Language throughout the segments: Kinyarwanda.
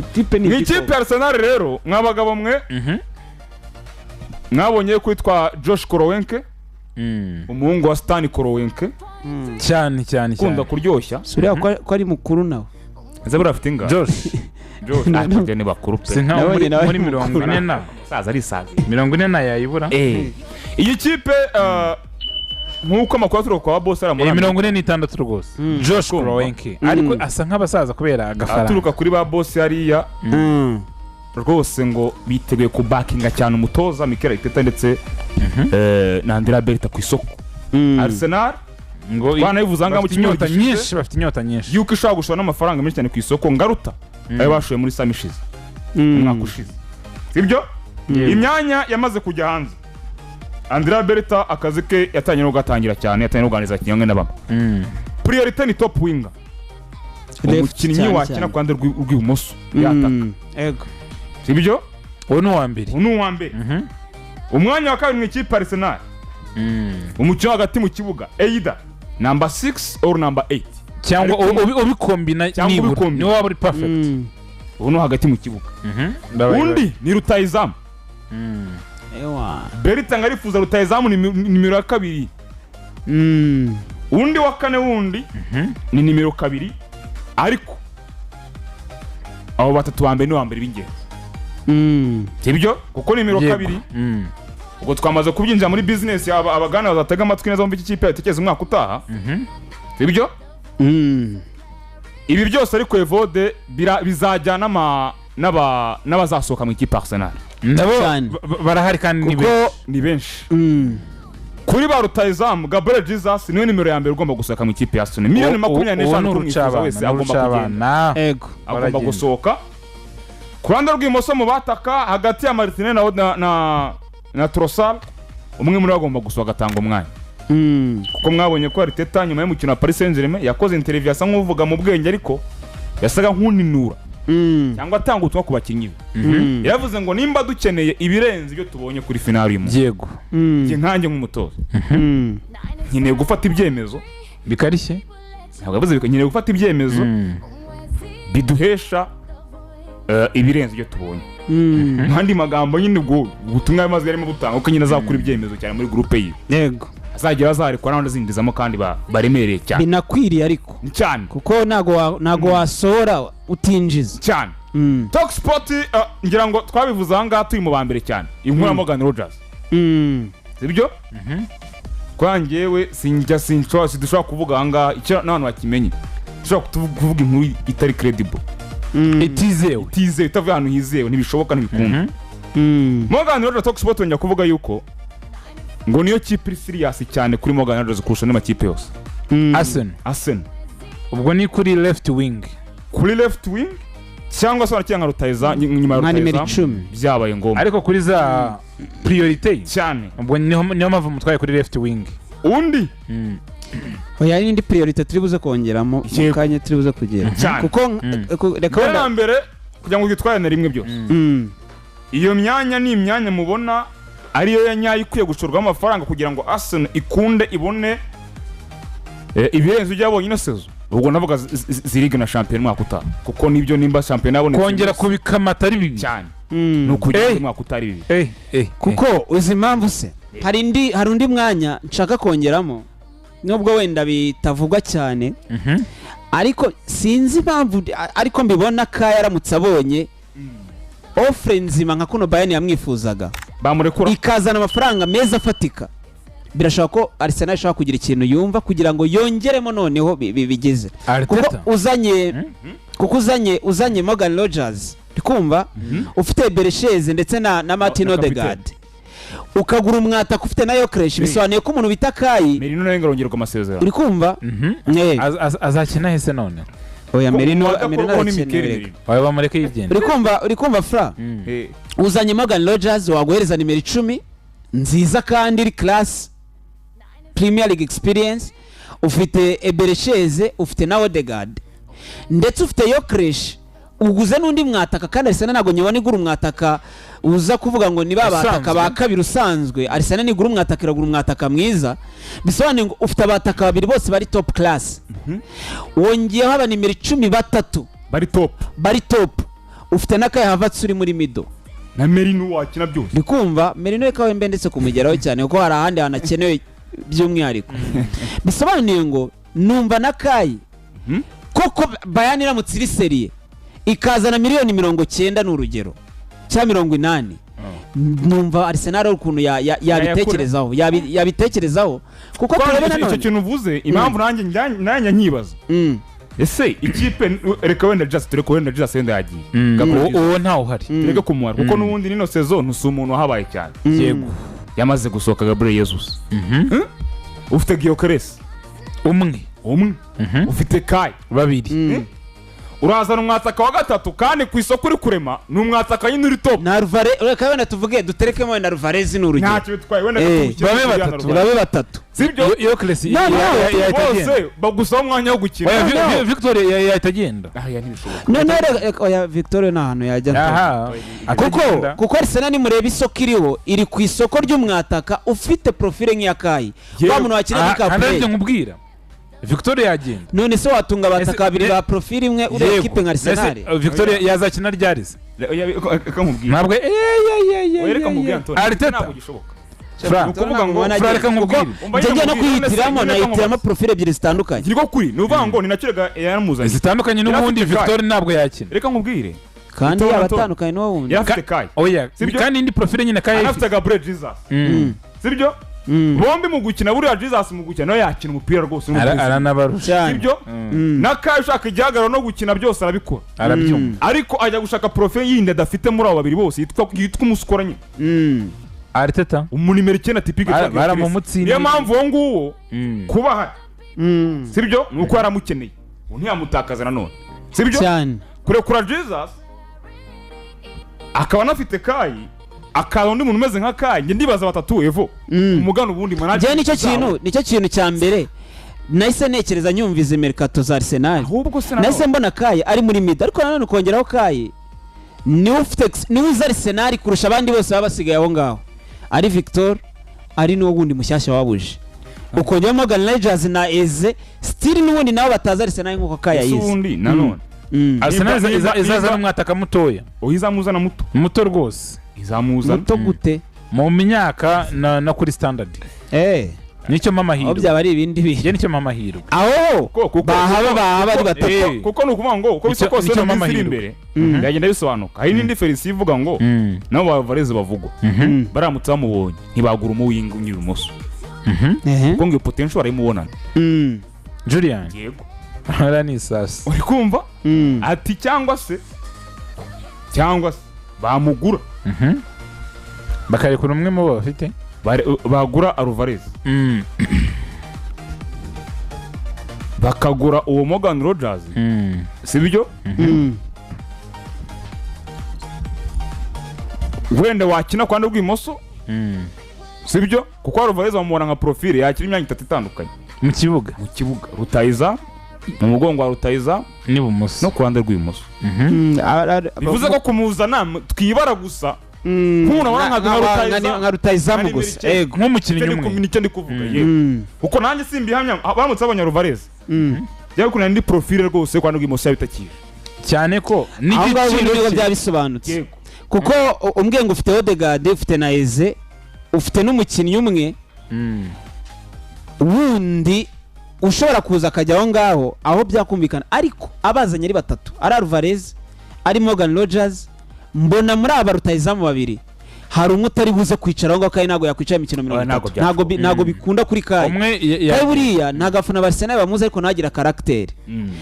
tipe ni ikipe Arsenal rero mwabagabo mwe mwabonye kwitwa Josh Korowenke umuhungu wa Stan Korowenke cyane kunda kuryoshya suriya ko ari mukuru nawe zabura afite inga Josh ntabwo ni bakuru pe muri 40 na saza ari saza 40 na yayibura iyi kipe nkuko amakuru aturuka kwa boss aramura 46 rwose Josh Korowenke ariko asa nk'abasaza kubera agafaranga aturuka kuri ba boss yariya rwose ngo biteguye ku backinga cyane umutoza Mikel Arteta ndetse na Andrea Berta ku isoko Arsenal ngo twanabivuza nga mu kinyota nyinshi bafite inyota nyinshi yuko ishaka gushora n'amafaranga menshi cyane ku isoko ngaruta ayo bashoye muri Samishize umwaka ushize sibyo imyanya yamaze kujya hanze Andrea Berta akazi ke yatangiye no gatangira cyane yatangiye no kuganiriza kinyonge na bamwe priority ni top winger umukinnyi wakina kwande rw'ibumoso yataka ego sibyo uwo ni uwa mbere umwanya wa kabiri mu ikipe Arsenal umukino hagati mu kibuga either number 6 or number 8 cyangwa ubikombina nibura ni waba uri perfect uno hagati mu kibuga undi ni rutayizamu ewa Berita ngarifuza rutayizamu ni nimero ya kabiri undi wa kane wundi ni nimero kabiri ariko abo batatu bambe ni wambere b'ingenzi sibyo kuko nimero kabiri ubwo twamaze kubyinjira muri business abagana bazatega amatwi neza mu ikipe yatekeza umwaka utaha sibyo ibi byose ariko Evode bizajyana n'abazasohoka mu ikipe Arsenal nabo barahari kandi ni benshi kuri ba rutayizamu Gabriel Jesus niwe nimero ya mbere ugomba gusohoka mu ikipe ya Arsenal miliyoni 25 kumwifuza wese agomba kugenda ego agomba gusohoka ku ruhande rw'imoso mu bataka hagati ya Martinez na Trossard umwe muri agomba gusohoka gatanga umwanya kuko mwabonye ko Arteta nyuma y'umukino wa Paris Saint-Germain yakoze interview asa nk'uvuga mu bwenge ariko yasaga nk'uninura cyangwa atanga ubutumwa ku bakinnyi yavuze ngo nimba dukeneye ibirenze ibyo tubonye kuri final y'umu yego nkanjye nk'umutoza nkeneye gufata ibyemezo bikarishye ntabwo yavuze nkeneye gufata ibyemezo biduhesha ibirenze ibyo tubonye nkandi magambo nyine ubwo ubutumwa y'amazi yarimo gutanga uko nyine azakura ibyemezo cyane muri groupe ye yego azagira azarekwa n'abandi zindizamo kandi baremereye cyane binakwiriye ariko cyane kuko nago wasohora utinjiza cyane Talk Sport ngira ngo twabivuze aha ngaha turi mu ba mbere cyane inkuru ya Morgan Rogers sibyo kwangewe sidushobora kuvuga aha ngaha icyo n'abantu bakimenye dushobora kuvuga inkuru itari credible itizewe itavuye ahantu hizewe ntibishoboka ntibikunda Morgan Rogers Talk Sport wongera kuvuga yuko ngo niyo kipe iri serious cyane kuri Morgan Rogers kurusha n'amakipe yose Arsenal ubwo ni kuri left wing cyangwa se wanakiye nka rutayiza nyuma ya rutayiza byabaye ngombwa ariko kuri za priority cyane ubwo niyo mpamvu mutwaye kuri left wing undi oya n'indi priority turi buze kongeramo mu kanya turi buze kugera kuko reka mbere kugira ngo gitwaye na rimwe byose iyo myanya ni imyanya mubona ariyo yanyaye ikwiye gushorwa amafaranga kugira ngo Arsenal ikunde ibone ibirenze ujya abonye ino sezo ubwo navuga ziriga na champion mwaka utaha kuko nibyo nimba champion abone kongera kubikamata ari bibi cyane no kugira mwaka utari bibi kuko uzi impamvu se hari undi mwanya nshaka kongeramo nubwo wenda bitavugwa cyane ariko sinzi impamvu ariko mbibona ka yaramutse abonye offre nzima nka kuno Bayern yamwifuzaga bamurekura ikazana amafaranga meza afatika birashaka ko Arsenal ishaka kugira ikintu yumva kugira ngo yongeremo noneho bigeze kuko uzanye Morgan Rogers ndikumva ufite Beresheze ndetse na Martin Odegaard ukagura umwata ufite nayo Kresh bisobanuye ko umuntu bita Kai Merino nayo ngarongerwa amasezerano uri kumva azakina hese none oya Merino arakeneye wawe bamureke yigende uri kumva fra uzanye Morgan Rogers waguhereza nimero 10 nziza kandi iri class Premier League experience ufite Beresheze ufite na Odegaard ndetse ufite yo Kresh uguze n'undi mwataka kandi Arsenal nago nyibona igura umwataka uza kuvuga ngo ni babataka ba kabiri usanzwe Arsenal nigura umwataka iragura umwataka mwiza bisobanuye ngo ufite abataka babiri bose bari top class wongiyeho aba nimero 10 batatu bari top ufite na Kai Havertz uri muri middle na Merino wakina byose ndikumva Merino Kawembe ndetse kumugeraho cyane kuko hari ahandi hanakenewe by'umwihariko bisobanuye ngo numva na Kai koko Bayern iramutse iri serie ikazana miliyoni 90 n'urugero cya 80 numva Arsenal ukuntu yabitekerezaho kuko turebana icyo kintu uvuze impamvu nanjye nkibaza ese ikipe reka wenda just wenda yagiye uwo ntawe uhari reka kumuhara kuko n'ubundi nino saison ntusi umuntu wahabaye cyane yego yamaze gusohoka Gabriel Jesus ufite Gyökeres umwe ufite Kai babiri urazana umwataka wa gatatu kandi ku isoko uri kurema ni umwataka nyine uri top na Alvarez reka wenda tuvuge duterekemo na Alvarez n'urugero ntacyo bitwaye wenda babe batatu sibyo iyo Klesi bose bagusaba umwanya wo gukina Victor yahitagenda oya Victor nta hantu yajya kuko Arsenal ni mureba isoko iri ku isoko ry'umwataka ufite profile nk'iya Kai wa muntu wakina ni Capley nkubwira Victor yagenda none se watunga bataka babiri ba profile imwe uri equipe nka Arsenal Victor yazakina ryarize ntabwo reka nkubwira Arteta ntabwo gishoboka kuvuga ngo reka nkubwire njye no kwihitiramo nayitiramo profile ebyiri zitandukanye kiriko kuri nuvuga ngo ni nakirega yaramuzanye zitandukanye n'ubundi Victor ntabwo yakina reka nkubwire kandi yabatandukanye n'uwo wundi yafite Kai oya kandi indi profile nyine Kai afite Gabriel Jesus sibyo bombi mu gukina buriya Jesus mu gukina no yakina umupira rwose aranabarusha sibyo na Kai ushaka igihagararo no gukina byose arabikora arabyumva ariko ajya gushaka profile yindi adafite muri abo babiri bose yitwa umusukora nyine Arteta umunimero 9 typique baramumutsinda niyo mpamvu wo nguwo kuba hari sibyo nuko yaramukeneye ntiyamutakaza nanone sibyo cyane kurekura Jesus akaba nafite Kai akaba undi muntu umeze nka Kai nge ndibaza batatu evo umugano ubundi manager nicyo kintu cya mbere nahise nekereza nyumvize mercato za Arsenal nahise mbona Kai ari muri mid ariko nanone kongeraho Kai niwe uza Arsenal kurusha abandi bose baba basigaye aho ngaho ari Victor ari n'uwo wundi mushyashya wabuje ukongeraho Morgan Rogers na Eze still n'ubundi nabo bataza Arsenal nk'uko Kai yayize ubundi nanone Arsenal izazana umwataka mutoya izamuzana muto rwose izamuzana muto gute mu myaka na kuri standard nicyo mamahirwe aho byaba ari ibindi bihe nicyo mamahirwe aho bahaba ari batatu kuko nukuvuga ngo uko bisa kose no miziri imbere yagenda bisobanuka hari n'indi Felisi ivuga ngo nabo Alvarez bavugwa baramutse bamubonye ntibagura umuwinga unyurumoso kuko ngo potential arayimubonana Julian yego arani sasa uri kumva ati cyangwa se bamugura bakarekura umwe mu bafite bagura Alvarez bakagura uwo Morgan Rogers sibyo wenda wakina kwanda rw'imoso sibyo kuko Alvarez bamubona nka profile yakira imyanya 3 itandukanye mu kibuga rutayiza mu mugongo wa rutayiza n'ibumoso no kwanda rw'imoso bivuze ko kumuzana twibara gusa nk'umuntu abona nka rutayizamu gusa yego nk'umukinnyi umwe nicyo ndi kuvuga yego uko nanjye simbihamya baramutse abanya Alvarez byari kuna ndi profile rwose kwanda rw'imoso yabitakije cyane ko n'igiciro byabisobanutse kuko umbwe ngo ufite Odegaard ufite na Eze ufite n'umukinnyi umwe wundi ushobora kuza akajya aho ngaho aho byakumvikana ariko abazanye ari batatu ari Alvarez ari Morgan Rogers mbona muri aba rutayizamu babiri hari umwe utari buze kwicara ngo Kai ntago yakwicara imikino 30 ntago bikunda kuri Kai Kai buriya ntagafuna Arsenal bamuze ariko nagira character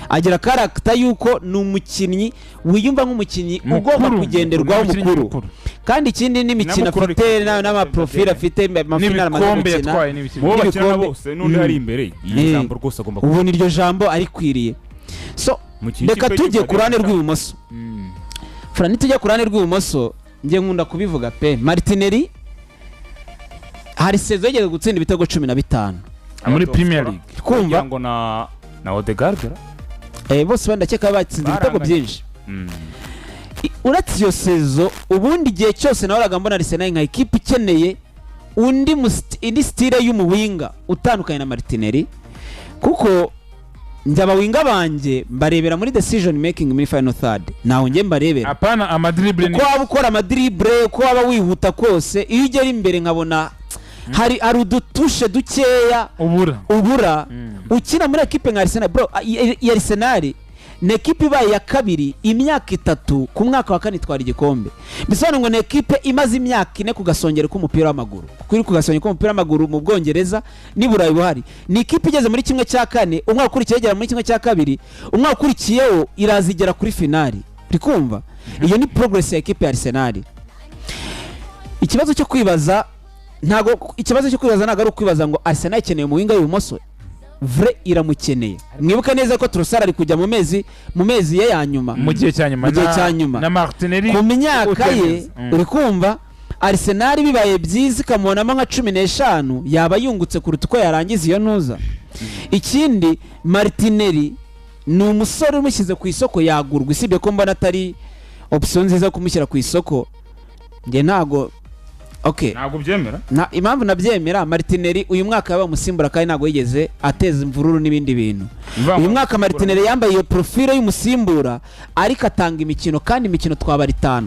agira character yuko ni umukinnyi wiyumva nk'umukinnyi ugomba kugenderwaho mukuru kandi ikindi n'imikino afite n'ama profile afite amafinala n'amakombe bakina bose n'undi hari imbere ijambo rwose agomba ubu niryo jambo ari kwiriye so reka tujye kurane rw'ibumoso Frani tujya kurane rw'ibumoso ngiye nkunda kubivuga pe Martinelli hari sezo yageze gutsinda ibitego 15 muri Premier League kumva ngo na Odegaard bose bandakeka batsinze ibitego byinshi uretse iyo sezo ubundi gihe cyose nahoraga mbona Arsenal nka equipe ikeneye indi style y'umuwinga utandukanye na Martinelli kuko njya abawinga banje mbarebera muri decision making muri final third naho njye mbarebera apana amadribble ko waba ukora amadribble ko waba wihuta kose iyo ugera imbere nkabona hari udutushe dukeya ubura ukina muri equipe nka Arsenal bro ya Arsenal ni equipe ibaye ya kabiri imyaka 3 ku mwaka wa kane twari igikombe bisobanura ngo ni equipe imaze imyaka 4 ku gasongero k'umupira w'amaguru kuri ku gasongero k'umupira w'amaguru mu Bwongereza ni Burayi buhari ni equipe igeze muri kimwe cya kane umwaka ukurikiye igera muri kimwe cya kabiri umwaka ukurikiyeho irazigera kuri finali rikumva iyo ni progress ya equipe ya Arsenal ikibazo cyo kwibaza ntago ari ukwibaza ngo Arsenal ikeneye mu winga y'ubumoso vre iramukeneye mwibuka neza ko Trossard ari kujya mu mezi ye ya nyuma mu gihe cya nyuma na Martinelli ku myaka ye uri kumva Arsenal bibaye byiza kamubonamo nka 15 yaba yungutse kuruta uko yarangiza iyo ntuza ikindi Martinelli ni umusore umushyize ku isoko yagurwa isibye ko mbona atari option nziza kumushyira ku isoko nge ntago ntabwo byemera impamvu nabyemera Martinelli uyu mwaka yaba umusimbura kandi ntabwo yigeze ateza imvururu n'ibindi bintu uyu mwaka Martinelli yambaye iyo profile y'umusimbura ariko atanga imikino kandi imikino twabara 5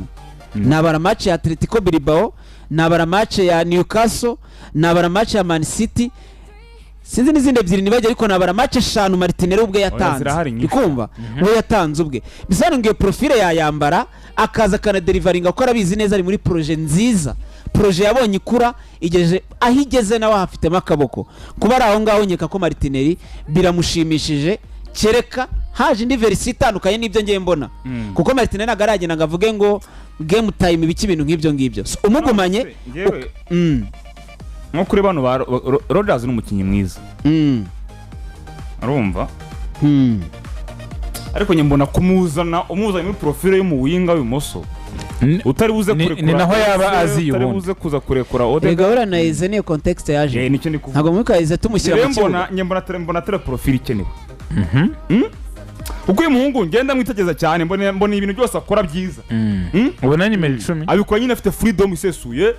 nabara match ya Atletico Bilbao nabara match ya Newcastle nabara match ya Man City sinzi n'izindi ebyiri nibajye ariko nabara match 5 Martinelli ubwe yatanze ikumva we yatanze ubwe bisana ngo iyo profile yayambara akaza kana deliveringa ko arabizi neza ari muri projet nziza projet yabonye ikura igeje ahigeze nawe hafitemo akaboko kuba aho ngaho nyeka ko Martinelli biramushimishije kereka haje indi verisi itandukanye n'ibyo ngiye mbona kuko Martinelli nagaragena ngavuge ngo game time biki ibintu nk'ibyo ngibyo umugumanye nko kuri bano ba Rodgers n'umukinnyi mwiza arumva ariko nyembona kumuzana muri profile yo mu winga y'umoso utari buze kurekura ni naho yaba azi yubundi utari buze kuza kurekura Odegaard ega uranayize niyo context yaje nicyo ndi kuvuga ntago mukayize tumushyira mu kibuga nyembona tele profile ikenewe uko uyu muhungu ngenda mwitegeza cyane mbona ibintu byose akora byiza ubona nimero 10 abikora nyine afite freedom isesuye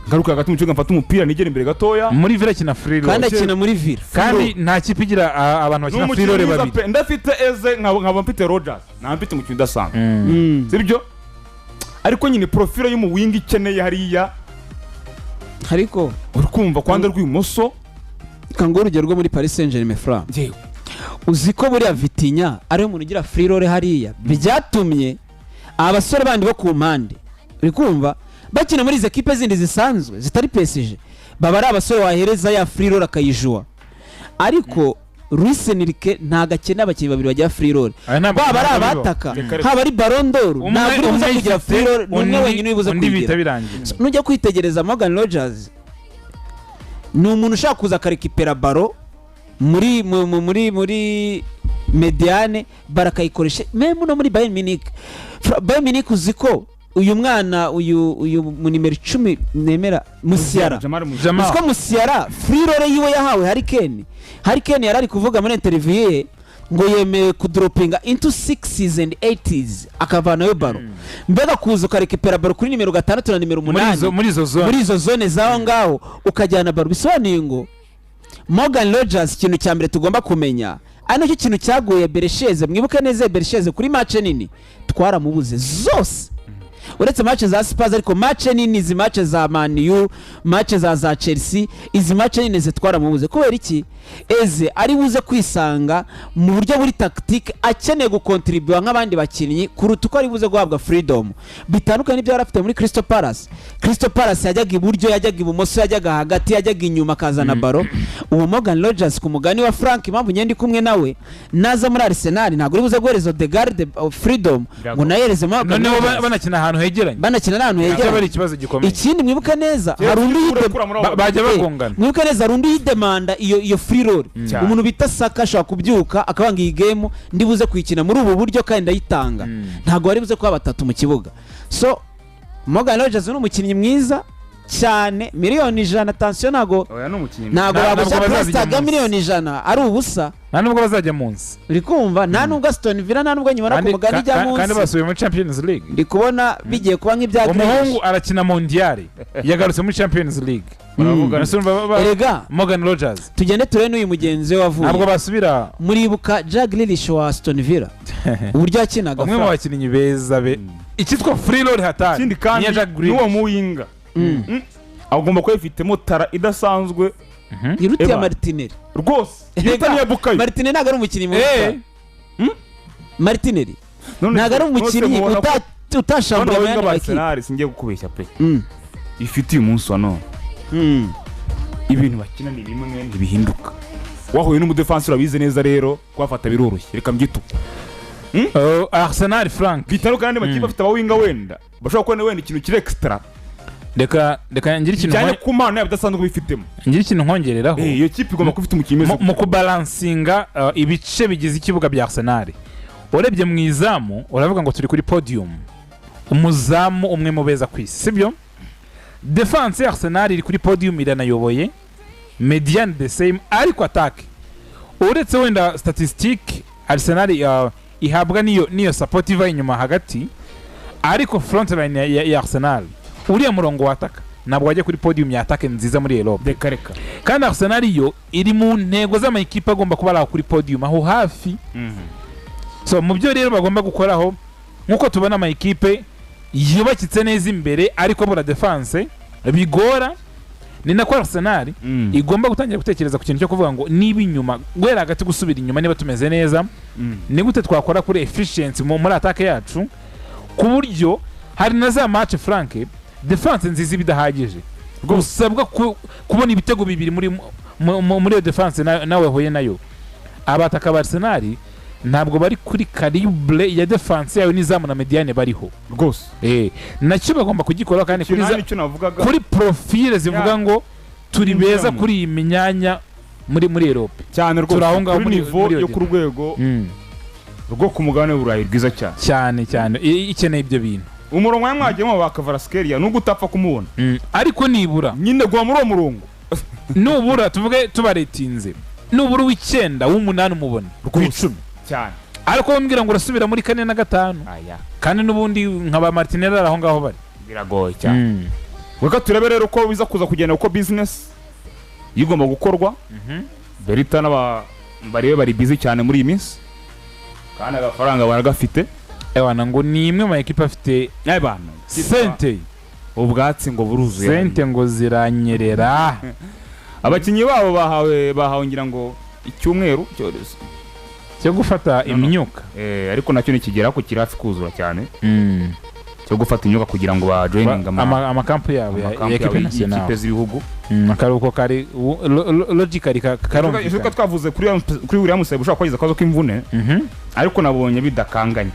ngaruka hagati mu kibuga mfata umupira nigera imbere gatoya muri Villa kina free roll kandi akina muri Villa kandi nta kipe igira abantu bakina free roll babiri ndafite Eze nkaba mfite Rodgers nta mfite umukino udasanzwe sibyo ariko nyine profile yo mu wing ikeneye hariya ariko urikumva kwanda rw'imoso kango urugero rwo muri Paris Saint-Germain France uziko buri Vitinha ari umuntu ugira free roll hariya byatumye abasore bandi bo ku mpande urikumva bakina muri izo equipe zindi zisanzwe zitari PSG baba ari abasore wahereza ya free roll akayijua ariko Luis Enrique ntago akena abakinnyi babiri bajya free roll baba ari abataka haba ari Ballon d'Or ntabwo uza kugira free roll n'umwe wenyine wibuze kugira nujya kwitegereza Morgan Rodgers ni umuntu ushaka kuza karekipera baro muri mediane barakayikoresha meme no muri Bayern Munich uziko uyu mwana uyu mu nimero 10 nemera Musiala uziko Musiala free roll yiwe yahawe Harry Kane yarari kuvuga muri interview ye ngo yemeye kudropinga into 60s and 80s akavana yo baro mbega kuza karekipera baro kuri nimero 6 na nimero 8 muri izo zone zaho ngaho ukajyana baro bisobanuye ngo Morgan Rodgers ikintu cya mbere tugomba kumenya ari cyo kintu cyagoye Beresheze mwibuke neza Beresheze kuri match nini twaramubuze zose uretse match za Spurs ariko match nini izi match za Man U match za Chelsea izi match nini twaramubuze kubera iki Eze ari buze kwisanga mu buryo buri tactique akeneye gukontribute nk'abandi bakinnyi kuruta uko ari buze guhabwa freedom bitandukanye n'ibyo yarafite muri Crystal Palace yajyaga iburyo yajyaga ibumoso yajyaga hagati yajyaga inyuma kazana baro uwo Morgan Rodgers ku mugani wa Frank impamvu nyende kumwe nawe naza muri Arsenal ntabwo uri buze guhereza Odegaard freedom ngo nayereze Morgan none banakina ahantu hegeranye bari ikibazo gikomeye ikindi mwibuka neza harundi bajya bagongana mwibuka neza harundi yidemanda iyo free roll umuntu bita Saka ashaka kubyuka akabanga iyi game ndibuze kwikina muri ubu buryo kandi ndayitanga ntago bari buze kuba batatu mu kibuga so Morgan Rodgers ni umukinnyi mwiza cyane miliyoni 100 attention ntago oya ni umukinnyi ntago Ntabwo baguza bazajya Plastaga munsi. miliyoni 100 ari ubusa nta nubwo bazajya munsi uri kumva nta nubwo Aston Villa nta nubwo nyibona ku mugani ijya kandi munsi basubiye muri Champions League ndi kubona bigiye kuba nk'ibya umuhungu arakina mondial yagarutse muri Champions League erega Morgan Rogers tugende turebe n'uyu mugenzi we ntabwo wavuye basubira muribuka Jack Grealish wa Aston Villa uburyo yakinaga umwe mu bakinnyi beza be icyitwa free roll hatari ikindi kandi n'uwo muwinga agomba kuba yifitemo tara idasanzwe irutiye Eba. Martinelli rwose yitaniye Bukayo Martinelli ntabwo ari umukinnyi mwiza Martinelli ntabwo ari umukinnyi utashambura mu mu yandi makipe Arsenal singiye gukubeshya pe ifite uyu munsi wa none ibintu bakina ni bimwe ntibihinduka wahuye n'umudefansi urabize neza rero kwafata biroroshye reka mbyituka Arsenal Frank bitandukanye n'andi makipe afite abawinga wenda bashobora kubona wenda ikintu kiri extra reka ngira ikintu cyane ku mpano yabo idasanzwe bifitemo ngira ikintu nkongereraho iyo kipe igomba kuba ifite umukinnyi mwiza mu kubalansinga ibice bigize ikibuga bya Arsenal urebye mu izamu uravuga ngo turi kuri podium umuzamu umwe mu beza ku isi sibyo defense ya Arsenal iri kuri podium iranayoboye mediane the same ariko attack uretse wenda statistique Arsenal ihabwa niyo support iva inyuma hagati ariko front line ya Arsenal uriya murongo wataka nabwo wajya kuri podium ya attack nziza muri Europe dekareka kandi Arsenal yo iri mu ntego z'amakipe agomba kuba ari kuri podium aho hafi so mu byo rero bagomba gukoraho nkuko tubona amakipe yubakitse neza imbere ariko bura defense bigora ni nako Arsenal igomba gutangira gutekereza ku kintu cyo kuvuga ngo niba inyuma gwera hagati gusubira inyuma niba tumeze neza ni gute twakora kuri efficiency muri attack yacu ku buryo hari na za match Frank defense nziza bidahagije gusabwa kubona ibitego bibiri muri defense nawe hoye nayo abataka ba Arsenal ntabwo bari kuri calibre ya defense yawe n'izamu na mediane bariho rwose nacyo bagomba kugikora kandi kuri profile zivuga ngo turi beza kuri iyi myanya muri Europe cyane rwose kuri niveau yo ku rwego rwo ku mugabane w'Uburayi rwiza cyane cyane ikeneye ibyo bintu umurongo yamwagiyemo ba Kvaratskhelia nubwo utapfa kumubona ariko nibura nyine gwa muri uwo murongo nubura tuvuge tubaretinze nubura w'icyenda w'umunani umubone ku 10 cyane ariko bambwira ngo urasubira muri 4 na 5 kandi n'ubundi nkaba Martinelli aho ngaho bari biragoye cyane weka turebe rero uko biza kuza kugenda uko business yigomba gukorwa Berita bari busy cyane muri iyi minsi kandi agafaranga baragafite ewana ngo ni imwe mu ekipa afite y'abantu sente ubwatsi ngo buruzuye sente ngo ziranyerera abakinnyi babo bahawe ngira ngo icyumweru cyo gufata imyuka ariko nacyo nikigera ko kirafi kuzura cyane cyo gufata imyuka kugira ngo ba joining amakampu yabo ya equipe nationale ikipe z'ibihugu akaruko kari logically karumva isuka twavuze kuri William Saliba ushaka kwagiza kwazo k'imvune ariko nabonye bidakanganye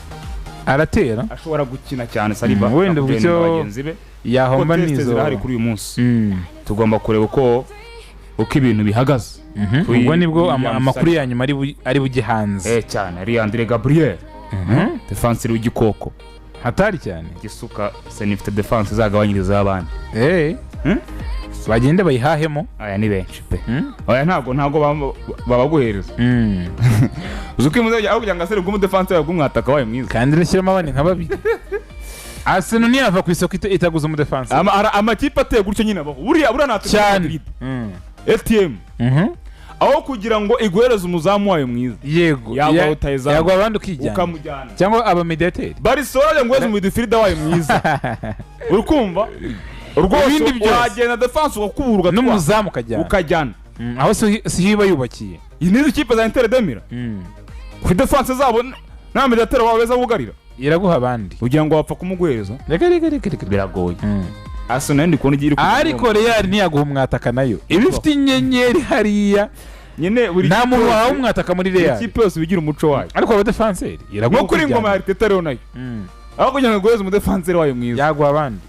aratera ashobora gukina cyane Saliba wenda bucyo yahomba nizo zirahari kuri uyu munsi tugomba kureba uko ibintu bihagaze ubwo nibwo amakuru ya nyuma ari bugihanze cyane ari Andre Gabriel defense w'igikoko hatari cyane gisuka senifite defense zagabanyiriza abandi bagende bayihahemo aya ni benshi pe aya ntago babaguhereza uzuko imuzajya aho kugira ngo asere bw'umudefense yawe bw'umwataka wawe mwiza kandi nashyiramo abandi nka babiri Arsenal ntiyava ku isoko itaguza umudefense amakipe ateye gutyo nyine abaho buriya natwe cyane ATM aho kugira ngo iguhereze umuzamu wawe mwiza yego yagwa abandi ukijyana ukamujyana cyangwa aba mediateur Barcelona ngo mu midfielder wawe mwiza urukumva rwose wagenda defense ukakuburuga n'umuzamu ukajyana aho si hiba yubakiye nizo kipe za Inter de Milan ku defense zabo nta mediateur wawe beza bugarira iraguha abandi ugira ngo wapfa kumuguhereza reka biragoye Arsenal ndi kubona igira ariko Real ntiyaguha umwataka nayo ibifite inyenyeri hariya nyine buri nta muntu wawe umwataka muri Real ikipe yose bigira umuco wayo ariko aba defenseur iraguha kuri ngoma ya Arteta rero nayo aho kugira ngo guheza umudefenseur wayo mwiza yaguha abandi